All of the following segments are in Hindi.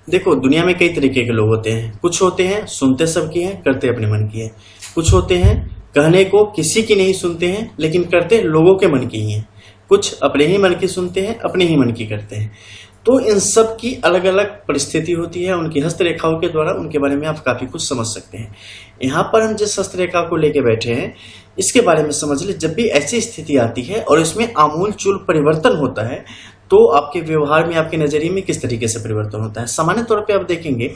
देखो, दुनिया में कई तरीके के लोग होते हैं। कुछ होते हैं सुनते सबकी हैं, करते अपने मन की है। कुछ होते हैं कहने को किसी की नहीं सुनते हैं, लेकिन करते लोगों के मन की ही हैं। कुछ अपने ही मन की सुनते हैं, अपने ही मन की करते हैं। तो इन सब की अलग अलग परिस्थिति होती है। उनकी हस्तरेखाओं के द्वारा उनके बारे में आप काफी कुछ समझ सकते हैं। यहाँ पर हम जिस हस्तरेखा को लेके बैठे हैं, इसके बारे में समझ ले। जब भी ऐसी स्थिति आती है और इसमें आमूल चूल परिवर्तन होता है, तो आपके व्यवहार में, आपके नजरिए में किस तरीके से परिवर्तन होता है। सामान्य तौर पे आप देखेंगे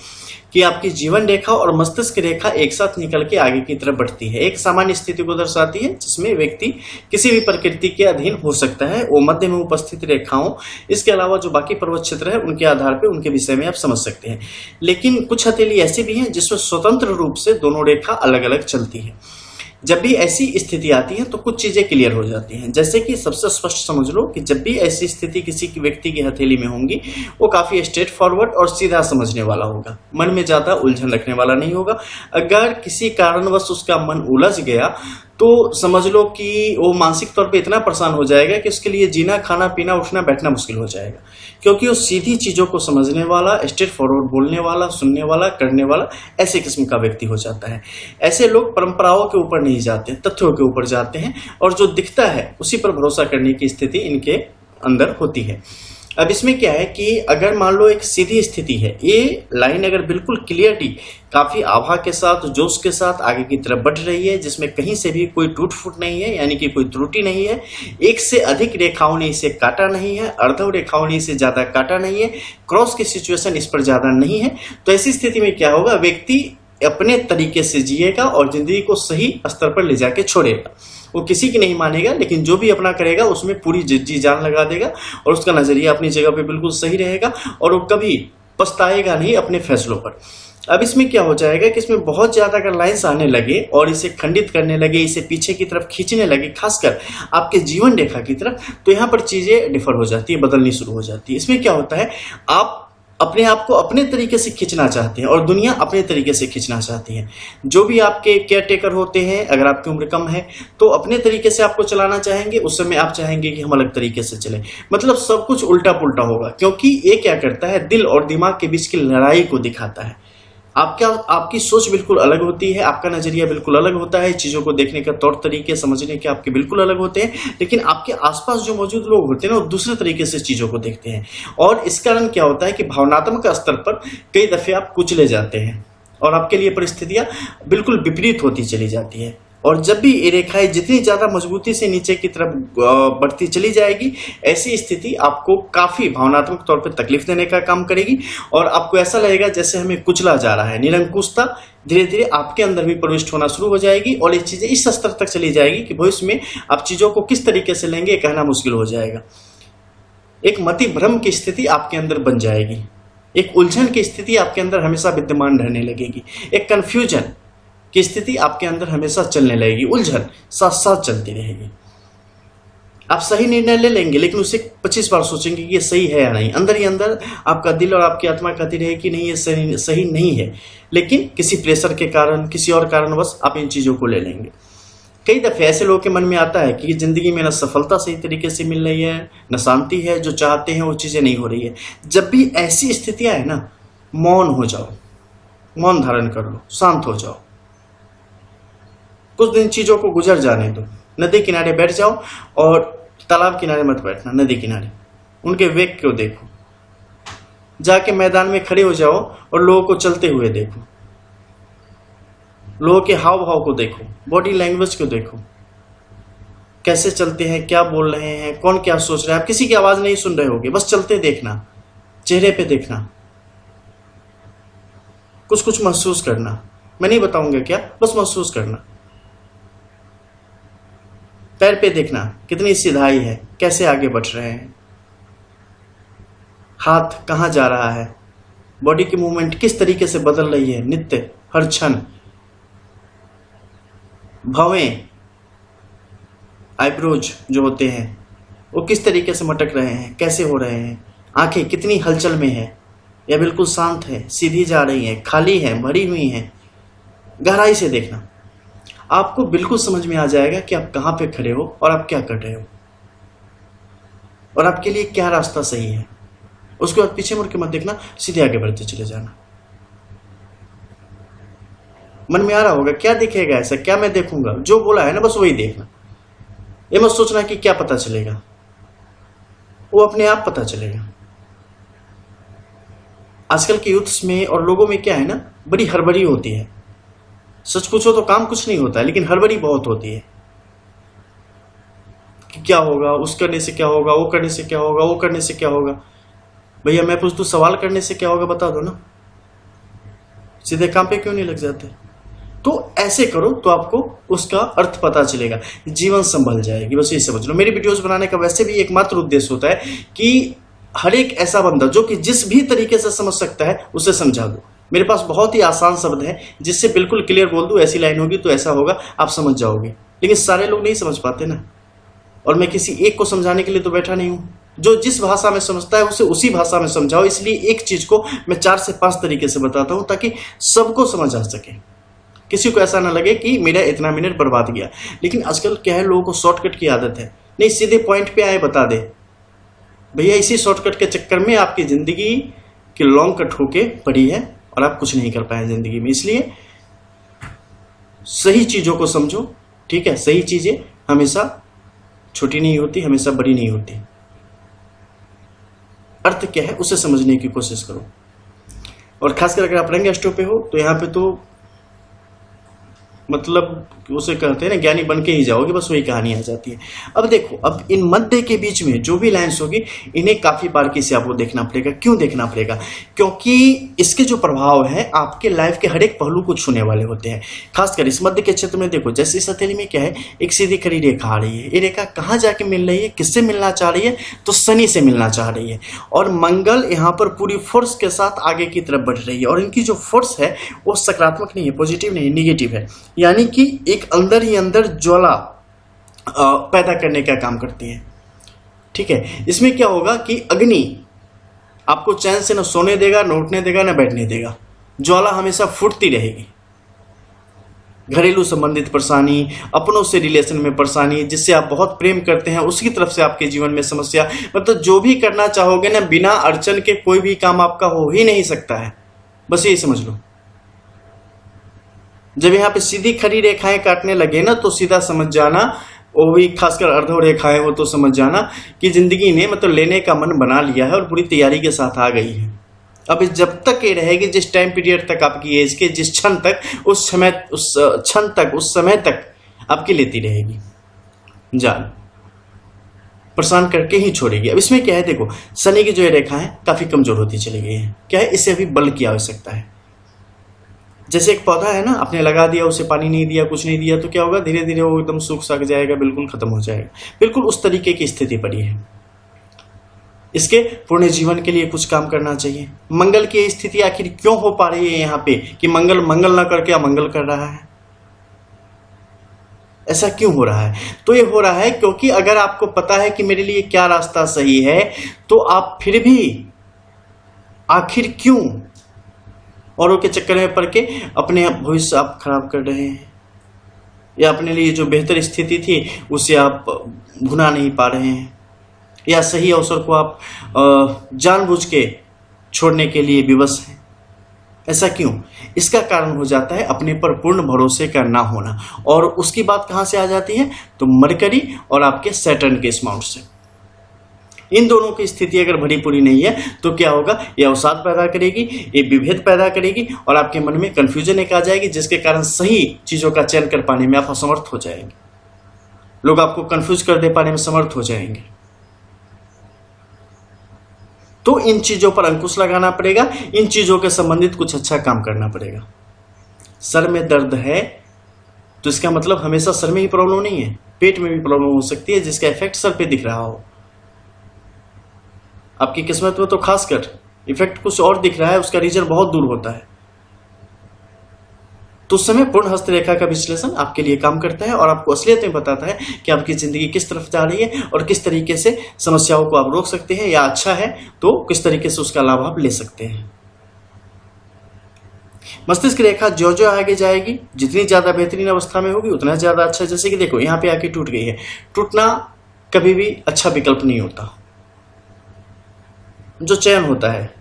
कि आपकी जीवन रेखा और मस्तिष्क रेखा एक साथ निकल के आगे की तरफ बढ़ती है। एक सामान्य स्थिति को दर्शाती है जिसमें व्यक्ति किसी भी प्रकृति के अधीन हो सकता है। वो मध्य में उपस्थित रेखाओं, इसके अलावा जो बाकी पर्वत क्षेत्र है, उनके आधार पर उनके विषय में आप समझ सकते हैं। लेकिन कुछ हथेली ऐसी भी हैं जिसमें स्वतंत्र रूप से दोनों रेखा अलग अलग चलती है। जब भी ऐसी स्थिति आती है तो कुछ चीजें क्लियर हो जाती हैं। जैसे कि सबसे स्पष्ट समझ लो कि जब भी ऐसी स्थिति किसी व्यक्ति की हथेली में होंगी, वो काफी स्ट्रेट फॉरवर्ड और सीधा समझने वाला होगा। मन में ज्यादा उलझन रखने वाला नहीं होगा। अगर किसी कारणवश उसका मन उलझ गया तो समझ लो कि वो मानसिक तौर पे इतना परेशान हो जाएगा कि उसके लिए जीना, खाना, पीना, उठना, बैठना मुश्किल हो जाएगा। क्योंकि वो सीधी चीजों को समझने वाला, स्ट्रेट फॉरवर्ड बोलने वाला, सुनने वाला, करने वाला, ऐसे किस्म का व्यक्ति हो जाता है। ऐसे लोग परंपराओं के ऊपर नहीं जाते, तथ्यों के ऊपर जाते हैं और जो दिखता है उसी पर भरोसा करने की स्थिति इनके अंदर होती है। अब इसमें क्या है कि अगर मान लो एक सीधी स्थिति है, ये लाइन अगर बिल्कुल क्लियरली, काफी आभा के साथ, जोश के साथ आगे की तरफ बढ़ रही है, जिसमें कहीं से भी कोई टूट फूट नहीं है, यानी कि कोई त्रुटि नहीं है, एक से अधिक रेखाओं ने इसे काटा नहीं है, अर्धव रेखाओं ने इसे ज्यादा काटा नहीं है, क्रॉस की सिचुएशन इस पर ज्यादा नहीं है, तो ऐसी स्थिति में क्या होगा, व्यक्ति अपने तरीके से जिएगा और जिंदगी को सही स्तर पर ले जाके छोड़ेगा। वो किसी की नहीं मानेगा, लेकिन जो भी अपना करेगा उसमें पूरी जी जान लगा देगा और उसका नजरिया अपनी जगह पे बिल्कुल सही रहेगा और वो कभी पछताएगा नहीं अपने फैसलों पर। अब इसमें क्या हो जाएगा कि इसमें बहुत ज्यादा अगर लाइंस आने लगे और इसे खंडित करने लगे, इसे पीछे की तरफ खींचने लगे, खासकर आपके जीवन रेखा की तरफ, तो यहाँ पर चीजें डिफर हो जाती है, बदलनी शुरू हो जाती है। इसमें क्या होता है, आप अपने आप को अपने तरीके से खींचना चाहते हैं और दुनिया अपने तरीके से खींचना चाहती है। जो भी आपके केयर टेकर होते हैं, अगर आपकी उम्र कम है तो अपने तरीके से आपको चलाना चाहेंगे, उस समय आप चाहेंगे कि हम अलग तरीके से चलें। मतलब सब कुछ उल्टा पुल्टा होगा, क्योंकि ये क्या करता है, दिल और दिमाग के बीच की लड़ाई को दिखाता है। आपकी सोच बिल्कुल अलग होती है, आपका नजरिया बिल्कुल अलग होता है, चीजों को देखने का तौर तरीके, समझने के आपके बिल्कुल अलग होते हैं, लेकिन आपके आसपास जो मौजूद लोग होते हैं ना, वो दूसरे तरीके से चीजों को देखते हैं। और इस कारण क्या होता है कि भावनात्मक स्तर पर कई दफे आप कुचले जाते हैं और आपके लिए परिस्थितियां बिल्कुल विपरीत होती चली जाती है। और जब भी ये रेखाएं जितनी ज्यादा मजबूती से नीचे की तरफ बढ़ती चली जाएगी, ऐसी स्थिति आपको काफी भावनात्मक तौर पर तकलीफ देने का काम करेगी और आपको ऐसा लगेगा जैसे हमें कुचला जा रहा है। निरंकुशता धीरे धीरे आपके अंदर भी प्रविष्ट होना शुरू हो जाएगी और ये चीजें इस स्तर तक चली जाएगी कि भविष्य में आप चीजों को किस तरीके से लेंगे कहना मुश्किल हो जाएगा। एक मति भ्रम की स्थिति आपके अंदर बन जाएगी, एक उलझन की स्थिति आपके अंदर हमेशा विद्यमान रहने लगेगी, एक कंफ्यूजन की स्थिति आपके अंदर हमेशा चलने लगेगी, उलझन साथ साथ चलती रहेगी। आप सही निर्णय ले लेंगे लेकिन उसे 25 बार सोचेंगे कि ये सही है या नहीं। अंदर ही अंदर आपका दिल और आपकी आत्मा कहती रहेगी कि नहीं, ये सही नहीं है, लेकिन किसी प्रेशर के कारण, किसी और कारणवश आप इन चीजों को ले लेंगे। कई दफे ऐसे लोगों के मन में आता है कि जिंदगी में न सफलता सही तरीके से मिल रही है, न शांति है, जो चाहते हैं वो चीजें नहीं हो रही है। जब भी ऐसी स्थितियां है ना, मौन हो जाओ, मौन धारण कर लो, शांत हो जाओ, कुछ दिन चीजों को गुजर जाने दो। नदी किनारे बैठ जाओ और तालाब किनारे मत बैठना, नदी किनारे उनके वेग को देखो, जाके मैदान में खड़े हो जाओ और लोगों को चलते हुए देखो, लोगों के हाव भाव को देखो, बॉडी लैंग्वेज को देखो, कैसे चलते हैं, क्या बोल रहे हैं, कौन क्या सोच रहा है। आप किसी की आवाज नहीं सुन रहे होगे, बस चलते देखना, चेहरे पे देखना, कुछ कुछ महसूस करना। मैं नहीं बताऊंगा क्या, बस महसूस करना। पैर पे देखना कितनी सीधाई है, कैसे आगे बढ़ रहे हैं, हाथ कहां जा रहा है, बॉडी की मूवमेंट किस तरीके से बदल रही है नित्य, हर क्षण। भवें, आईब्रोज जो होते हैं वो किस तरीके से मटक रहे हैं, कैसे हो रहे हैं। आंखें कितनी हलचल में है, या बिल्कुल शांत है, सीधी जा रही है, खाली है, भरी हुई है। गहराई से देखना, आपको बिल्कुल समझ में आ जाएगा कि आप कहां पे खड़े हो और आप क्या कर रहे हो और आपके लिए क्या रास्ता सही है। उसके बाद पीछे मुड़ के मत देखना, सीधे आगे बढ़ते चले जाना। मन में आ रहा होगा क्या दिखेगा ऐसा, क्या मैं देखूंगा, जो बोला है ना बस वही देखना। ये मत सोचना कि क्या पता चलेगा, वो अपने आप पता चलेगा। आजकल के यूथ्स में और लोगों में क्या है ना, बड़ी हड़बड़ी होती है। सच पूछो तो काम कुछ नहीं होता है, लेकिन हड़बड़ी बहुत होती है कि क्या होगा, उस करने से क्या होगा, वो करने से क्या होगा, वो करने से क्या होगा। भैया मैं पूछ, तू सवाल करने से क्या होगा बता दो ना, सीधे काम पे क्यों नहीं लग जाते। तो ऐसे करो तो आपको उसका अर्थ पता चलेगा, जीवन संभल जाएगी। बस ये समझ लो। मेरी वीडियोस बनाने का वैसे भी एकमात्र उद्देश्य होता है कि हर एक ऐसा बंदा जो कि जिस भी तरीके से समझ सकता है उसे समझा दो। मेरे पास बहुत ही आसान शब्द है जिससे बिल्कुल क्लियर बोल दूं, ऐसी लाइन होगी तो ऐसा होगा, आप समझ जाओगे। लेकिन सारे लोग नहीं समझ पाते ना, और मैं किसी एक को समझाने के लिए तो बैठा नहीं हूं। जो जिस भाषा में समझता है उसे उसी भाषा में समझाओ। इसलिए एक चीज को मैं 4 से 5 तरीके से बताता हूं ताकि सबको समझ आ सके, किसी को ऐसा ना लगे कि मेरा इतना मिनट बर्बाद गया। लेकिन आजकल क्या है, लोगों को शॉर्टकट की आदत है, नहीं सीधे पॉइंट पे आए बता दे। भैया इसी शॉर्टकट के चक्कर में आपकी जिंदगी की लॉन्ग कट होके पड़ी है और आप कुछ नहीं कर पाए जिंदगी में। इसलिए सही चीजों को समझो, ठीक है। सही चीजें हमेशा छोटी नहीं होती, हमेशा बड़ी नहीं होती। अर्थ क्या है उसे समझने की कोशिश करो। और खासकर अगर आप रंग अष्टों पे हो तो यहाँ पे तो मतलब उसे कहते हैं ना, ज्ञानी बन के ही जाओगे, बस वही कहानी आ जाती है। अब देखो, अब इन मध्य के बीच में जो भी लाइन्स होगी इन्हें काफी बारीकी से आपको देखना पड़ेगा। क्यों देखना पड़ेगा? क्योंकि इसके जो प्रभाव है आपके लाइफ के हर एक पहलू को छूने वाले होते हैं। खासकर इस मध्य के क्षेत्र में देखो, जैसे इस हथेली में क्या है, एक सीधी खड़ी रेखा आ रही है। ये रेखा कहाँ जाके मिल रही है, किससे मिलना चाह रही है? तो शनि से मिलना चाह रही है। और मंगल यहाँ पर पूरी फोर्स के साथ आगे की तरफ बढ़ रही है। और इनकी जो फोर्स है वो सकारात्मक नहीं है, पॉजिटिव नहीं है, निगेटिव है। यानी कि एक अंदर ही अंदर ज्वाला पैदा करने का काम करती है, ठीक है। इसमें क्या होगा कि अग्नि आपको चैन से न सोने देगा, न उठने देगा, न बैठने देगा। ज्वाला हमेशा फूटती रहेगी। घरेलू संबंधित परेशानी, अपनों से रिलेशन में परेशानी, जिससे आप बहुत प्रेम करते हैं उसकी तरफ से आपके जीवन में समस्या, मतलब जो भी करना चाहोगे ना, बिना अड़चन के कोई भी काम आपका हो ही नहीं सकता है। बस यही समझ लो। जब यहाँ पे सीधी खड़ी रेखाएं काटने लगे ना, तो सीधा समझ जाना, वो भी खासकर अर्धो रेखाएं हो तो समझ जाना कि जिंदगी ने मतलब लेने का मन बना लिया है और पूरी तैयारी के साथ आ गई है। अब जब तक ये रहेगी, जिस टाइम पीरियड तक आपकी एज के, जिस क्षण तक, उस समय तक आपकी लेती रहेगी जान, परेशान करके ही छोड़ेगी। अब इसमें क्या है, देखो शनि की जो ये रेखा है काफी कमजोर होती चली गई है। क्या है, इससे अभी बल की आवश्यकता है। जैसे एक पौधा है ना, आपने लगा दिया, उसे पानी नहीं दिया, कुछ नहीं दिया, तो क्या होगा, धीरे धीरे वो एकदम सूख सक जाएगा, बिल्कुल खत्म हो जाएगा। बिल्कुल उस तरीके की स्थिति पड़ी है। इसके पूर्ण जीवन के लिए कुछ काम करना चाहिए। मंगल की स्थिति आखिर क्यों हो पा रही है यहाँ पे कि मंगल ना करके अमंगल कर रहा है? ऐसा क्यों हो रहा है? तो ये हो रहा है क्योंकि अगर आपको पता है कि मेरे लिए क्या रास्ता सही है, तो आप फिर भी आखिर क्यों औरों के चक्कर में पड़ के अपने भविष्य आप खराब कर रहे हैं, या अपने लिए जो बेहतर स्थिति थी उसे आप भुना नहीं पा रहे हैं, या सही अवसर को आप जानबूझ के छोड़ने के लिए विवश हैं। ऐसा क्यों? इसका कारण हो जाता है अपने पर पूर्ण भरोसे का ना होना। और उसकी बात कहां से आ जाती है? तो मरकरी और आपके सैटर्न के स्माउंट से। इन दोनों की स्थिति अगर भरी पूरी नहीं है तो क्या होगा, ये अवसाद पैदा करेगी, ये विभेद पैदा करेगी और आपके मन में कंफ्यूजन एक आ जाएगी, जिसके कारण सही चीजों का चयन कर पाने में आप असमर्थ हो जाएंगे। लोग आपको कंफ्यूज कर दे पाने में समर्थ हो जाएंगे। तो इन चीजों पर अंकुश लगाना पड़ेगा, इन चीजों के संबंधित कुछ अच्छा काम करना पड़ेगा। सर में दर्द है तो इसका मतलब हमेशा सर में ही प्रॉब्लम नहीं है, पेट में भी प्रॉब्लम हो सकती है, जिसका इफेक्ट सर पे दिख रहा हो। आपकी किस्मत में तो खासकर इफेक्ट कुछ और दिख रहा है, उसका रीजन बहुत दूर होता है। तो उस समय पूर्ण हस्तरेखा का विश्लेषण आपके लिए काम करता है और आपको असलियत में बताता है कि आपकी जिंदगी किस तरफ जा रही है और किस तरीके से समस्याओं को आप रोक सकते हैं, या अच्छा है तो किस तरीके से उसका लाभ आप ले सकते हैं। मस्तिष्क रेखा जो जो आगे जाएगी, जितनी ज्यादा बेहतरीन अवस्था में होगी उतना ज्यादा अच्छा। जैसे कि देखो यहाँ पे आके टूट गई है, टूटना कभी भी अच्छा विकल्प नहीं होता। जो चयन होता है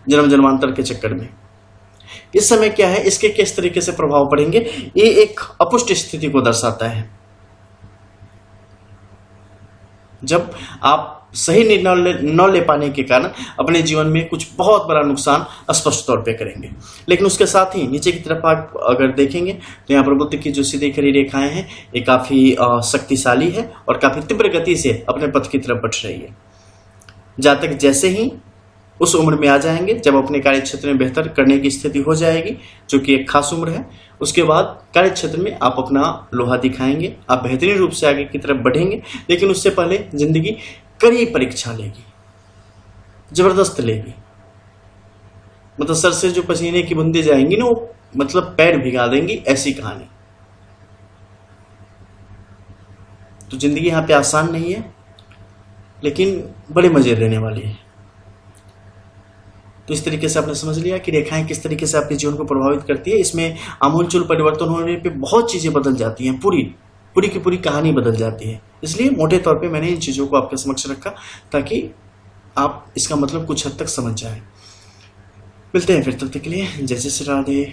जन्म जन्मांतर के चक्कर में, इस समय क्या है, इसके किस तरीके से प्रभाव पड़ेंगे, ये एक अपुष्ट स्थिति को दर्शाता है। जब आप सही निर्णय न ले पाने के कारण अपने जीवन में कुछ बहुत बड़ा नुकसान स्पष्ट तौर पे करेंगे। लेकिन उसके साथ ही नीचे की तरफ आप अगर देखेंगे तो यहाँ पर बुद्ध की जो सीधी खड़ी रेखाएं हैं ये काफी शक्तिशाली है और काफी तीव्र गति से अपने पथ की तरफ बढ़ रही है। जातक जैसे ही उस उम्र में आ जाएंगे जब अपने कार्य क्षेत्र में बेहतर करने की स्थिति हो जाएगी, जो कि एक खास उम्र है, उसके बाद कार्य क्षेत्र में आप अपना लोहा दिखाएंगे, आप बेहतरीन रूप से आगे की तरफ बढ़ेंगे। लेकिन उससे पहले जिंदगी कड़ी परीक्षा लेगी, जबरदस्त लेगी। मतलब सर से जो पसीने की बूंदें जाएंगी ना, वो मतलब पैर भिगा देंगी, ऐसी कहानी। तो जिंदगी यहाँ पे आसान नहीं है, लेकिन बड़े मजे देने वाली है। तो इस तरीके से आपने समझ लिया कि रेखाएं किस तरीके से आपके जीवन को प्रभावित करती है। इसमें आमूलचूल परिवर्तन होने पे बहुत चीजें बदल जाती हैं, पूरी की पूरी कहानी बदल जाती है। इसलिए मोटे तौर पे मैंने इन चीजों को आपके समक्ष रखा ताकि आप इसका मतलब कुछ हद तक समझ जाए। मिलते हैं फिर, तब तक के लिए जय जय श्री राधे।